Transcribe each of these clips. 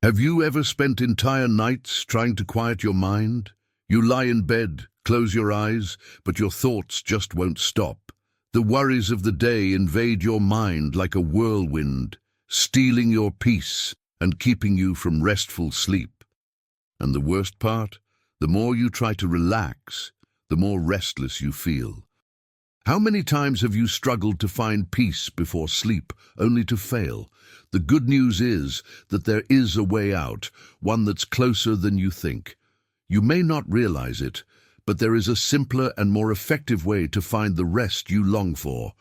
Have you ever spent entire nights trying to quiet your mind? You lie in bed, close your eyes, but your thoughts just won't stop. The worries of the day invade your mind like a whirlwind, stealing your peace and keeping you from restful sleep. And the worst part? The more you try to relax, the more restless you feel. How many times have you struggled to find peace before sleep, only to fail? The good news is that there is a way out, one that's closer than you think. You may not realize it, but there is a simpler and more effective way to find the rest you long for.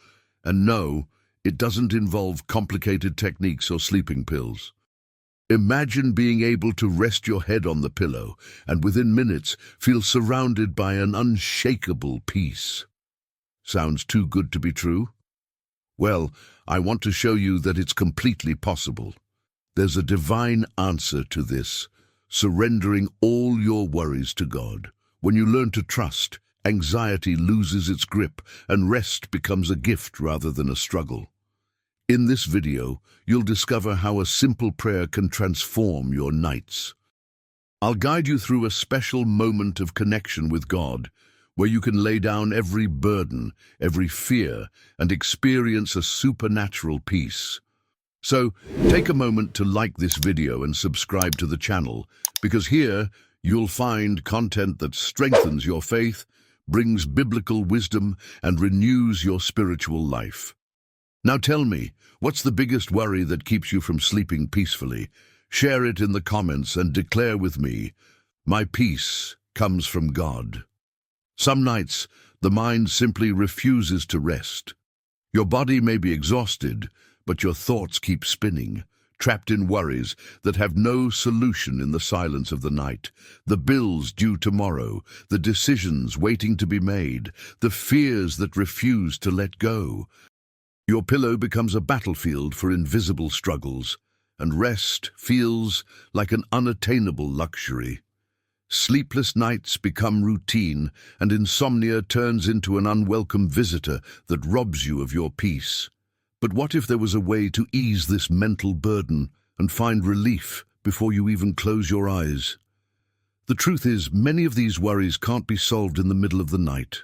And no, it doesn't involve complicated techniques or sleeping pills. Imagine being able to rest your head on the pillow and within minutes feel surrounded by an unshakable peace. Sounds too good to be true? Well, I want to show you that it's completely possible. There's a divine answer to this, surrendering all your worries to God. When you learn to trust, anxiety loses its grip and rest becomes a gift rather than a struggle. In this video, you'll discover how a simple prayer can transform your nights. I'll guide you through a special moment of connection with God, where you can lay down every burden, every fear, and experience a supernatural peace. So, take a moment to like this video and subscribe to the channel, because here you'll find content that strengthens your faith, brings biblical wisdom, and renews your spiritual life. Now tell me, what's the biggest worry that keeps you from sleeping peacefully? Share it in the comments and declare with me, "My peace comes from God." Some nights, the mind simply refuses to rest. Your body may be exhausted, but your thoughts keep spinning, trapped in worries that have no solution in the silence of the night. The bills due tomorrow, the decisions waiting to be made, the fears that refuse to let go. Your pillow becomes a battlefield for invisible struggles, and rest feels like an unattainable luxury. Sleepless nights become routine, and insomnia turns into an unwelcome visitor that robs you of your peace. But what if there was a way to ease this mental burden and find relief before you even close your eyes? The truth is, many of these worries can't be solved in the middle of the night.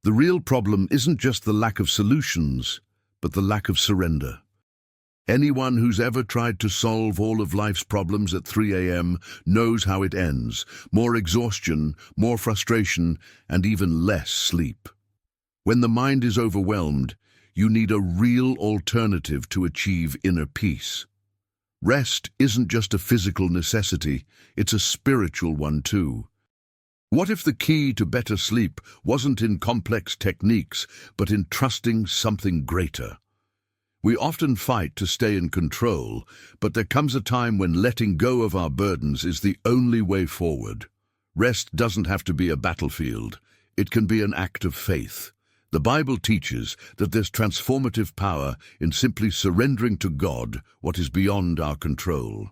The real problem isn't just the lack of solutions, but the lack of surrender. Anyone who's ever tried to solve all of life's problems at 3 a.m. knows how it ends. More exhaustion, more frustration, and even less sleep. When the mind is overwhelmed, you need a real alternative to achieve inner peace. Rest isn't just a physical necessity, it's a spiritual one too. What if the key to better sleep wasn't in complex techniques, but in trusting something greater? We often fight to stay in control, but there comes a time when letting go of our burdens is the only way forward. Rest doesn't have to be a battlefield. It can be an act of faith. The Bible teaches that there's transformative power in simply surrendering to God what is beyond our control.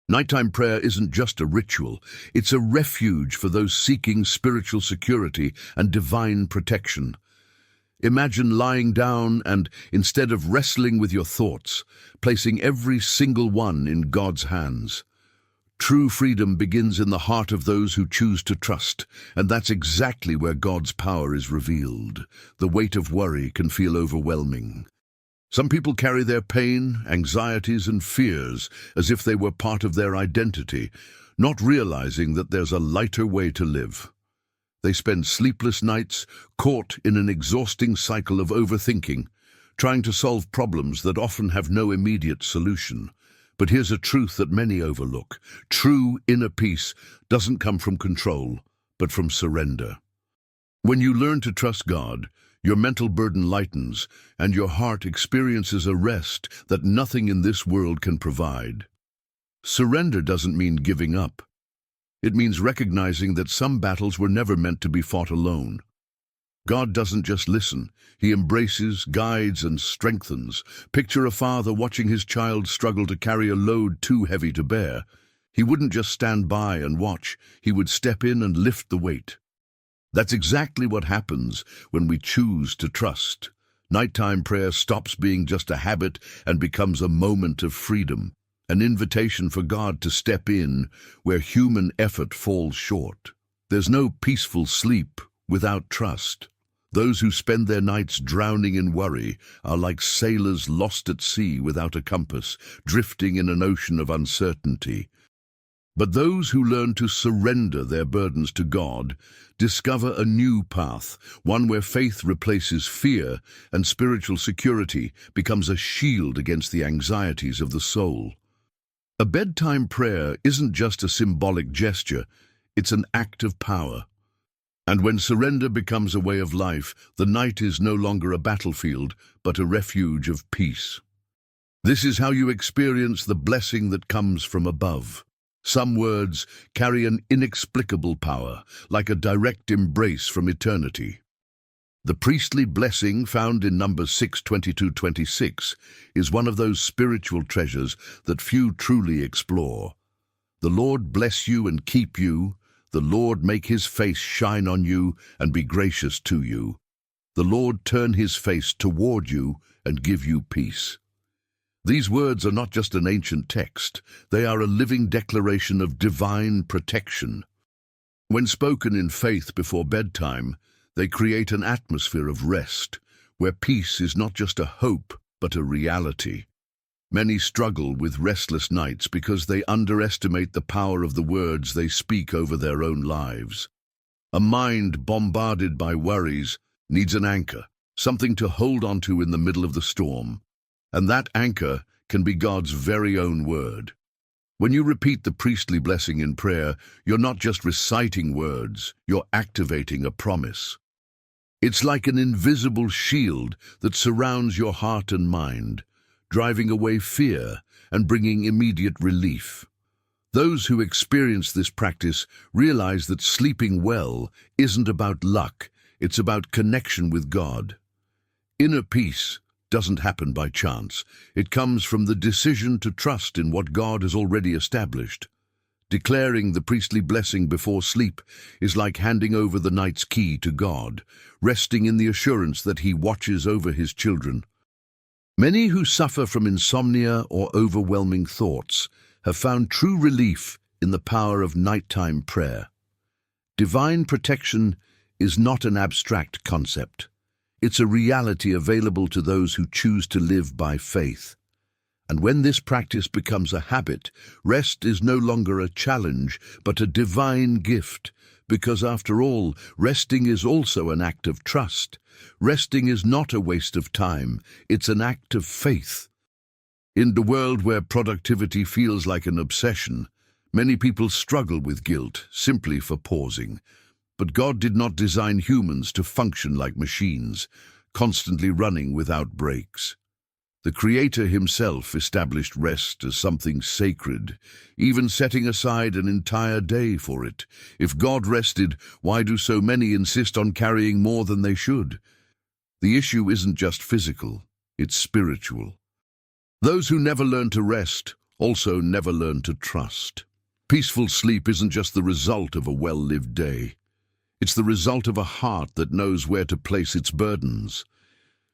Nighttime prayer isn't just a ritual, it's a refuge for those seeking spiritual security and divine protection. Imagine lying down and, instead of wrestling with your thoughts, placing every single one in God's hands. True freedom begins in the heart of those who choose to trust, and that's exactly where God's power is revealed. The weight of worry can feel overwhelming. Some people carry their pain, anxieties, and fears as if they were part of their identity, not realizing that there's a lighter way to live. They spend sleepless nights caught in an exhausting cycle of overthinking, trying to solve problems that often have no immediate solution. But here's a truth that many overlook. True inner peace doesn't come from control, but from surrender. When you learn to trust God, your mental burden lightens, and your heart experiences a rest that nothing in this world can provide. Surrender doesn't mean giving up. It means recognizing that some battles were never meant to be fought alone. God doesn't just listen, He embraces, guides, and strengthens. Picture a father watching his child struggle to carry a load too heavy to bear. He wouldn't just stand by and watch, he would step in and lift the weight. That's exactly what happens when we choose to trust. Nighttime prayer stops being just a habit and becomes a moment of freedom. an invitation for God to step in where human effort falls short. There's no peaceful sleep without trust. Those who spend their nights drowning in worry are like sailors lost at sea without a compass, drifting in an ocean of uncertainty. But those who learn to surrender their burdens to God discover a new path, one where faith replaces fear and spiritual security becomes a shield against the anxieties of the soul. A bedtime prayer isn't just a symbolic gesture, it's an act of power. And when surrender becomes a way of life, the night is no longer a battlefield, but a refuge of peace. This is how you experience the blessing that comes from above. Some words carry an inexplicable power, like a direct embrace from eternity. The priestly blessing found in Numbers 6:22-26 is one of those spiritual treasures that few truly explore. The Lord bless you and keep you. The Lord make his face shine on you and be gracious to you. The Lord turn his face toward you and give you peace. These words are not just an ancient text, they are a living declaration of divine protection. When spoken in faith before bedtime, they create an atmosphere of rest, where peace is not just a hope, but a reality. Many struggle with restless nights because they underestimate the power of the words they speak over their own lives. A mind bombarded by worries needs an anchor, something to hold onto in the middle of the storm. And that anchor can be God's very own word. When you repeat the priestly blessing in prayer, you're not just reciting words, you're activating a promise. It's like an invisible shield that surrounds your heart and mind, driving away fear and bringing immediate relief. Those who experience this practice realize that sleeping well isn't about luck, it's about connection with God. Inner peace doesn't happen by chance. It comes from the decision to trust in what God has already established. Declaring the priestly blessing before sleep is like handing over the night's key to God, resting in the assurance that he watches over his children. Many who suffer from insomnia or overwhelming thoughts have found true relief in the power of nighttime prayer. Divine protection is not an abstract concept. It's a reality available to those who choose to live by faith. And when this practice becomes a habit, rest is no longer a challenge, but a divine gift, because after all, resting is also an act of trust. Resting is not a waste of time, it's an act of faith. In the world where productivity feels like an obsession, many people struggle with guilt simply for pausing. But God did not design humans to function like machines, constantly running without breaks. The Creator himself established rest as something sacred, even setting aside an entire day for it. If God rested, why do so many insist on carrying more than they should? The issue isn't just physical, it's spiritual. Those who never learn to rest also never learn to trust. Peaceful sleep isn't just the result of a well-lived day. It's the result of a heart that knows where to place its burdens.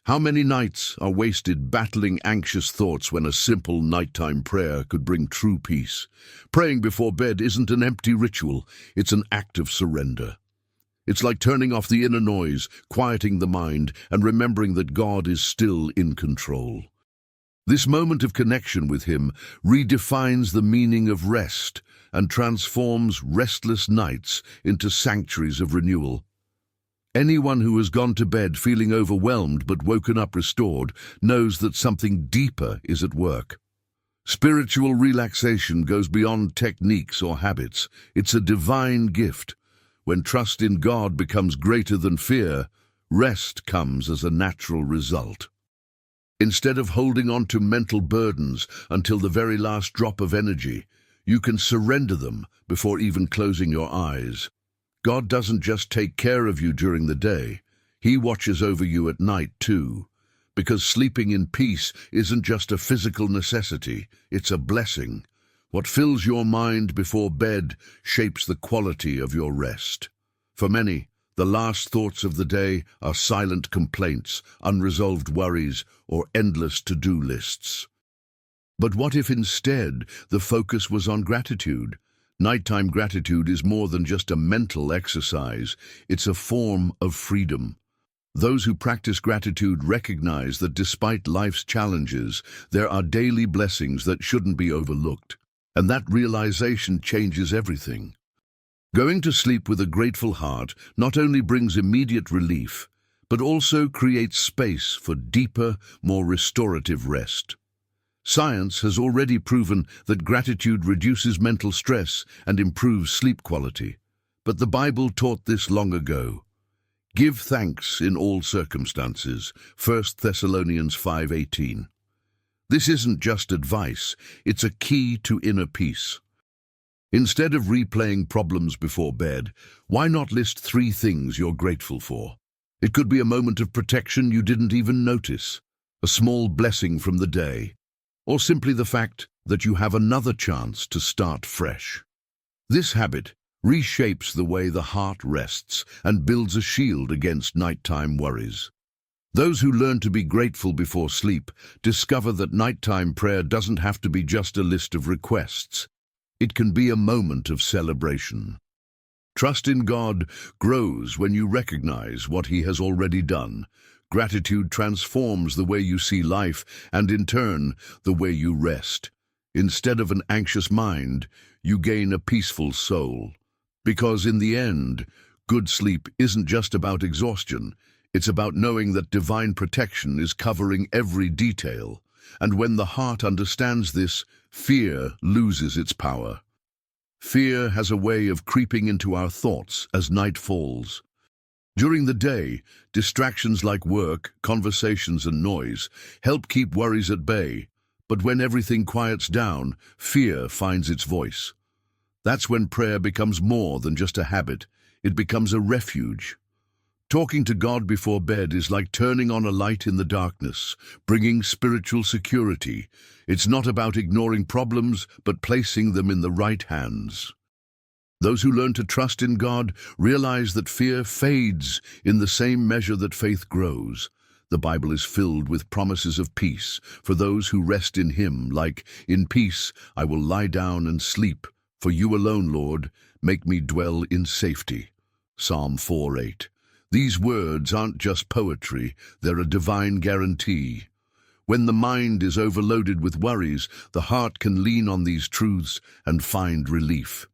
How many nights are wasted battling anxious thoughts when a simple nighttime prayer could bring true peace? Praying before bed isn't an empty ritual, it's an act of surrender. It's like turning off the inner noise, quieting the mind, and remembering that God is still in control. This moment of connection with him redefines the meaning of rest and transforms restless nights into sanctuaries of renewal. Anyone who has gone to bed feeling overwhelmed but woken up restored knows that something deeper is at work. Spiritual relaxation goes beyond techniques or habits. It's a divine gift. When trust in God becomes greater than fear, rest comes as a natural result. Instead of holding on to mental burdens until the very last drop of energy, you can surrender them before even closing your eyes. God doesn't just take care of you during the day, he watches over you at night too. Because sleeping in peace isn't just a physical necessity, it's a blessing. What fills your mind before bed shapes the quality of your rest. For many, the last thoughts of the day are silent complaints, unresolved worries, or endless to-do lists. But what if instead the focus was on gratitude? Nighttime gratitude is more than just a mental exercise, it's a form of freedom. Those who practice gratitude recognize that despite life's challenges, there are daily blessings that shouldn't be overlooked. And that realization changes everything. Going to sleep with a grateful heart not only brings immediate relief, but also creates space for deeper, more restorative rest. Science has already proven that gratitude reduces mental stress and improves sleep quality. But the Bible taught this long ago. Give thanks in all circumstances, 1 Thessalonians 5:18. This isn't just advice, it's a key to inner peace. Instead of replaying problems before bed, why not list 3 things you're grateful for? It could be a moment of protection you didn't even notice, a small blessing from the day, or simply the fact that you have another chance to start fresh. This habit reshapes the way the heart rests and builds a shield against nighttime worries. Those who learn to be grateful before sleep discover that nighttime prayer doesn't have to be just a list of requests. It can be a moment of celebration. Trust in God grows when you recognize what He has already done. Gratitude transforms the way you see life and, in turn, the way you rest. Instead of an anxious mind, you gain a peaceful soul. Because in the end, good sleep isn't just about exhaustion. It's about knowing that divine protection is covering every detail. And when the heart understands this, fear loses its power. Fear has a way of creeping into our thoughts as night falls. During the day, distractions like work, conversations and noise help keep worries at bay. But when everything quiets down, fear finds its voice. That's when prayer becomes more than just a habit. It becomes a refuge. Talking to God before bed is like turning on a light in the darkness, bringing spiritual security. It's not about ignoring problems, but placing them in the right hands. Those who learn to trust in God realize that fear fades in the same measure that faith grows. The Bible is filled with promises of peace for those who rest in Him, like, "In peace I will lie down and sleep, for you alone, Lord, make me dwell in safety." Psalm 4:8. These words aren't just poetry, they're a divine guarantee. When the mind is overloaded with worries, the heart can lean on these truths and find relief.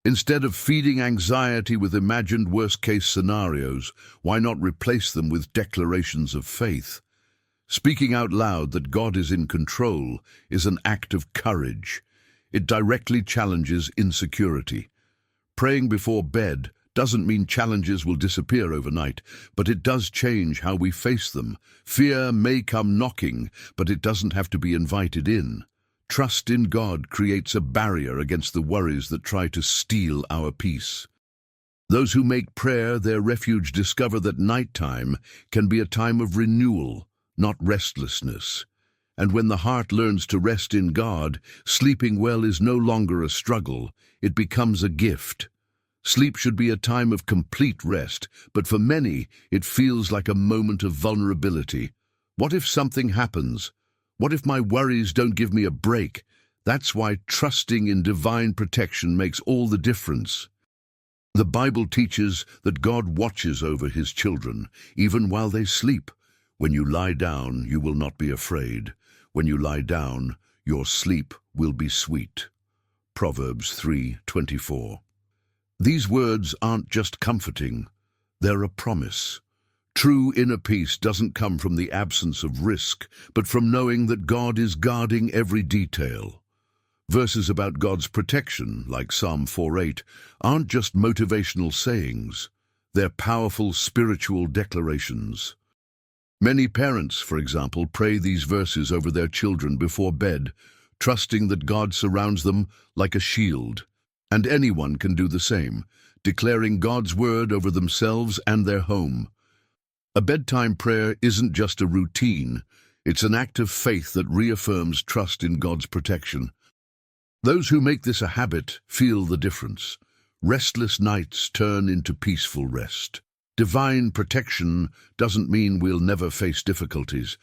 Instead of feeding anxiety with imagined worst-case scenarios, why not replace them with declarations of faith? Speaking out loud that God is in control is an act of courage. It directly challenges insecurity. Praying before bed doesn't mean challenges will disappear overnight, but it does change how we face them. Fear may come knocking, but it doesn't have to be invited in. Trust in God creates a barrier against the worries that try to steal our peace. Those who make prayer their refuge discover that nighttime can be a time of renewal, not restlessness. And when the heart learns to rest in God, sleeping well is no longer a struggle, it becomes a gift. Sleep should be a time of complete rest, but for many, it feels like a moment of vulnerability. What if something happens? What if my worries don't give me a break? That's why trusting in divine protection makes all the difference. The Bible teaches that God watches over His children, even while they sleep. When you lie down, you will not be afraid. When you lie down, your sleep will be sweet. Proverbs 3:24. These words aren't just comforting, they're a promise. True inner peace doesn't come from the absence of risk, but from knowing that God is guarding every detail. Verses about God's protection, like Psalm 4:8, aren't just motivational sayings, they're powerful spiritual declarations. Many parents, for example, pray these verses over their children before bed, trusting that God surrounds them like a shield. And anyone can do the same, declaring God's word over themselves and their home. A bedtime prayer isn't just a routine, it's an act of faith that reaffirms trust in God's protection. Those who make this a habit feel the difference. Restless nights turn into peaceful rest. Divine protection doesn't mean we'll never face difficulties,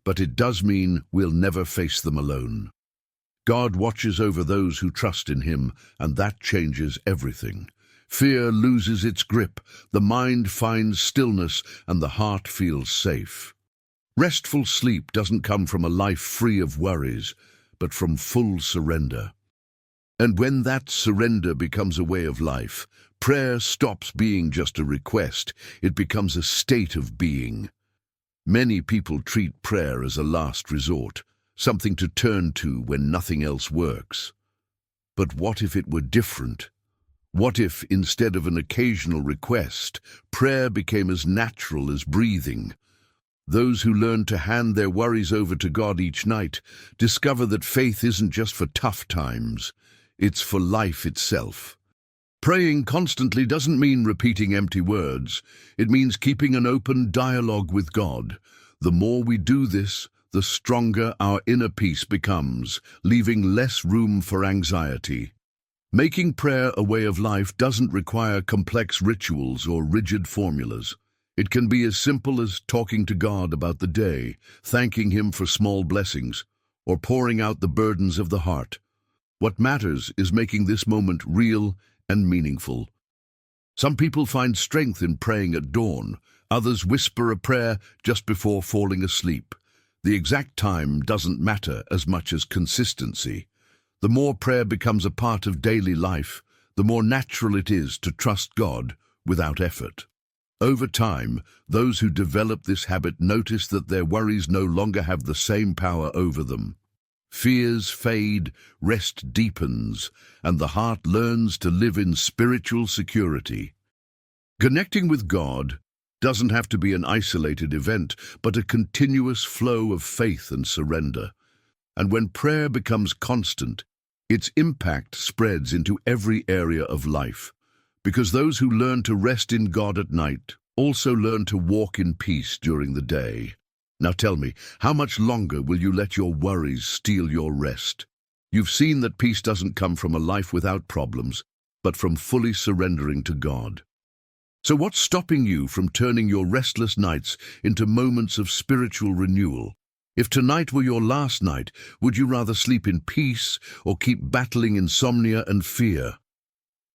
but it does mean we'll never face them alone. God watches over those who trust in him, and that changes everything. Fear loses its grip, the mind finds stillness, and the heart feels safe. Restful sleep doesn't come from a life free of worries, but from full surrender. And when that surrender becomes a way of life, prayer stops being just a request, it becomes a state of being. Many people treat prayer as a last resort, something to turn to when nothing else works. But what if it were different? What if, instead of an occasional request, prayer became as natural as breathing? Those who learn to hand their worries over to God each night discover that faith isn't just for tough times, it's for life itself. Praying constantly doesn't mean repeating empty words. It means keeping an open dialogue with God. The more we do this, the stronger our inner peace becomes, leaving less room for anxiety. Making prayer a way of life doesn't require complex rituals or rigid formulas. It can be as simple as talking to God about the day, thanking him for small blessings, or pouring out the burdens of the heart. What matters is making this moment real and meaningful. Some people find strength in praying at dawn. Others whisper a prayer just before falling asleep. The exact time doesn't matter as much as consistency. The more prayer becomes a part of daily life, the more natural it is to trust God without effort. Over time, those who develop this habit notice that their worries no longer have the same power over them. Fears fade, rest deepens, and the heart learns to live in spiritual security. Connecting with God doesn't have to be an isolated event, but a continuous flow of faith and surrender. And when prayer becomes constant, its impact spreads into every area of life. Because those who learn to rest in God at night also learn to walk in peace during the day. Now tell me, how much longer will you let your worries steal your rest? You've seen that peace doesn't come from a life without problems, but from fully surrendering to God. So what's stopping you from turning your restless nights into moments of spiritual renewal? If tonight were your last night, would you rather sleep in peace or keep battling insomnia and fear?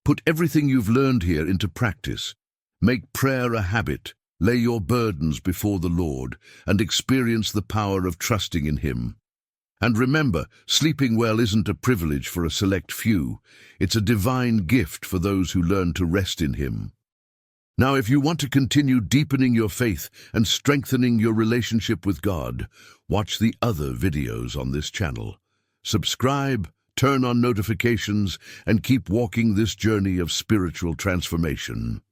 Put everything you've learned here into practice. Make prayer a habit. Lay your burdens before the Lord and experience the power of trusting in him. And remember, sleeping well isn't a privilege for a select few. It's a divine gift for those who learn to rest in him. Now, if you want to continue deepening your faith and strengthening your relationship with God, watch the other videos on this channel. Subscribe, turn on notifications, and keep walking this journey of spiritual transformation.